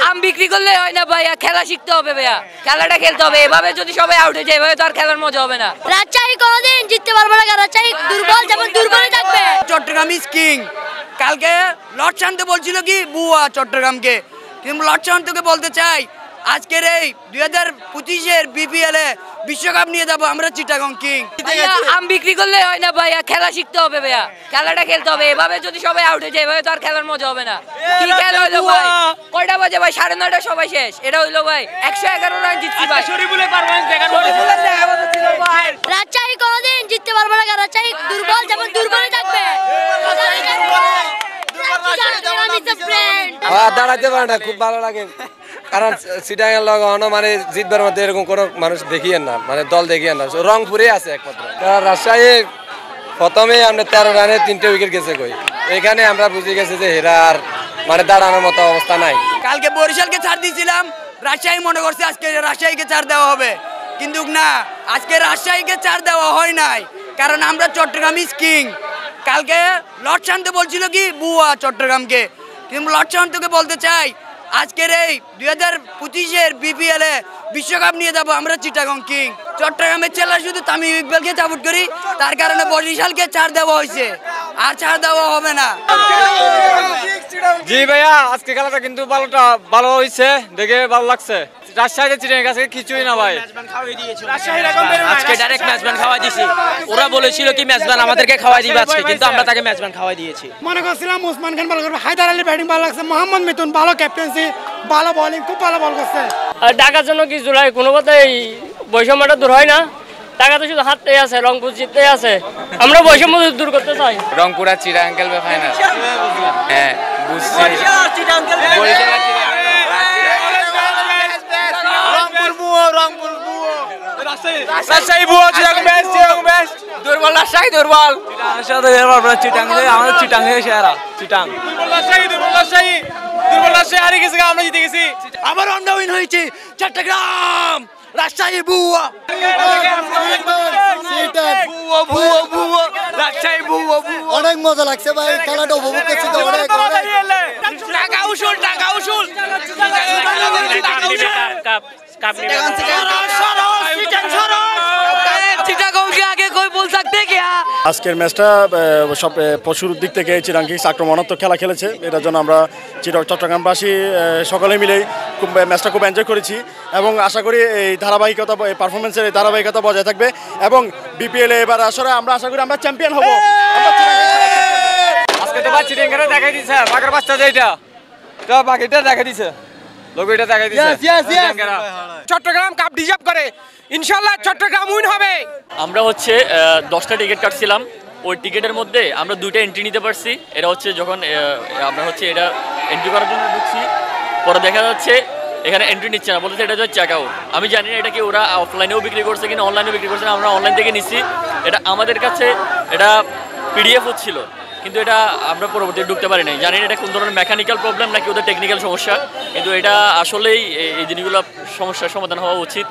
আম বিক্রি করলে হয় না ভাইয়া, খেলা শিখতে হবে ভাইয়া, খেলাটা খেলতে হবে। এভাবে যদি সবাই আউট হয়ে যায় এভাবে তো আর খেলার মজা হবে না। রাজশাহী কোনোদিন জিততে পারবে না, রাজশাহী দুর্বল, যেমন দুর্বলই থাকবে। Chittagong is king. কালকে লর্ড শান্ত বলছিল কি বুয়া চট্টগ্রামকে, কিন্তু লর্ড শান্তকে বলতে চাই আজকের এই 2025-এর বিপিএল এ বিশ্বকাপ নিয়ে যাবো আমরা চিটাগং কিং। আম বিক্রি করলে হয় না ভাইয়া, খেলা শিখতে হবে ভাইয়া, খেলাটা খেলতে হবে। এভাবে যদি সবাই আউট হয়ে যায় এভাবে তো আর খেলার মজা হবে না। কি খেলা হইলো ভাই, কয়টা বাজে ভাই? 9:30 সবাই শেষ। এটা হইলো ভাই 111 রান জিতছি ভাই। রাজশাহী কোনোদিন জিততে পারবে না, রাজশাহী দুর্বল, যেমন দুর্বলই থাকবে। দাঁড়াইতে পারে না, খুব ভালো লাগে। কারণ চিটাগাং মানে জিতবার মধ্যে এরকম কোনো মানুষ দেখিয়েন না, মানে দল দেখিয়েন না, রংপুরে আছে একমাত্র। রাজশাহী প্রথমে আমরা 13 রানে 3টে উইকেট গেছে কই, এখানে আমরা বুঝে গেছি যে হেরার মানে দাঁড়ানোর মতো অবস্থা নাই। কালকে বরিশালকে ছাড় দিয়েছিলাম, রাজশাহী মনে করছে আজকে রাজশাহীকে ছাড় দেওয়া হবে, কিন্তু না, আজকে রাজশাহীকে ছাড় দেওয়া হয় নাই, কারণ আমরা চট্টগ্রাম ইজ কিং। কালকে লর্ড শান্ত বলছিল কি বুয়া চট্টগ্রামকে, কিন্তু লর্ড শান্তকে বলতে চাই আজকের এই 2025-এর বিপিএল এ বিশ্বকাপ নিয়ে যাবো আমরা চিটাগং কিং। চট্টগ্রামের ছেলেরা শুধু তামিম ইকবালকে সাপোর্ট করি, তার কারণে বরিশালকে ছাড় দেওয়া হয়েছে, আর ছাড় দেওয়া হবে না। জি ভাইয়া, আজকে খেলাটা কিন্তু ভালো হয়েছে, দেখে ভালো লাগছে। রাজশাহীতে চিটাগাং কাছে কিছুই না ভাই, আজকে ডাইরেক্ট ম্যাচম্যান খাওয়াই দিয়েছি। ওরা বলেছিল কি ম্যাচম্যান আমাদেরকে খাওয়াই দিবে আজকে, কিন্তু আমরা তাকে ম্যাচম্যান খাওয়াই দিয়েছি। মনে করছিলাম ওসমান খান ভালো করবে, হায়দার আলী ব্যাটিং ভালো লাগছে, মোহাম্মদ মিথুন ভালো ক্যাপ্টেন্সি, ভালো বোলিং, খুব ভালো বল করছে। ঢাকার জন্য কি জুলাই কোনো কথাই বৈষম্যটা দূর হয় না। টাকা তো শুধু হাতটাই আছে, রংপুর জিততে আছে, আমরা বৈষম্য দূর করতে চাই। রংপুর আর চিটাগাং খেলবে ফাইনাল। হ্যাঁ বুঝছি, রাজশাহী বুয়া চিটাগং বেস্ট, চিটাগং বেস্ট। দুর্বল রাজশাহী, দুর্বল সাথে চিটাগং, আমাদের চিটাগং সেরা, চিটাগং দুর্বল রাজশাহী, দুর্বল রাজশাহী, দুর্বল রাজশাহী হারিয়ে গেছে, আমরা জিতে গেছি। আবার অন্য উইন হয়েছে চট্টগ্রাম, রাজশাহী বুয়া, রাজশাহী বুয়া। অনেক মজা লাগছে ভাই, খেলাটা উপভোগ করছি তো অনেক। টাকা উসুল, টাকা উসুল। আজকের ম্যাচটা সব শুরুর দিক থেকে চিটাগং কিংস আক্রমণাত্মক খেলা খেলেছে, এটার জন্য আমরা চট্টগ্রামবাসী সকলে মিলেই ম্যাচটা খুব এনজয় করেছি, এবং আশা করি এই ধারাবাহিকতা, পারফরমেন্সের এই ধারাবাহিকতা বজায় থাকবে, এবং বিপিএল এবার আসলে আমরা আশা করি আমরা চ্যাম্পিয়ন হব। আজকে তো চিটাগাং দেখাই দিছে, বাঘের বাচ্চা যেটা তো বাকিটা দেখাই দিছে, লোগোটা দেখাই দিছে। চট্টগ্রাম কাপ ডিজার্ভ করে, ইনশাআল্লাহ চট্টগ্রাম উইন হবে। আমরা হচ্ছে 10টা টিকিট কাটছিলাম, ওই টিকিটের মধ্যে আমরা 2টা এন্ট্রি নিতে পারছি। এটা হচ্ছে যখন আমরা হচ্ছে এটা এন্ট্রি করার জন্য ঢুকছি, পরে দেখা যাচ্ছে এখানে এন্ট্রি নিচ্ছে না, বলছে এটা হচ্ছে চেক আউট। আমি জানি না এটা কি ওরা অফলাইনেও বিক্রি করছে কিনা অনলাইনেও বিক্রি করছে না, আমরা অনলাইন থেকে নিচ্ছি। এটা আমাদের কাছে এটা পিডিএফ হচ্ছিল, কিন্তু এটা আমরা পরবর্তীতে ঢুকতে পারি নাই। জানি না এটা কোন ধরনের মেকানিক্যাল প্রবলেম নাকি ওদের টেকনিক্যাল সমস্যা, কিন্তু এটা আসলেই এই জিনিসগুলো সমস্যার সমাধান হওয়া উচিত।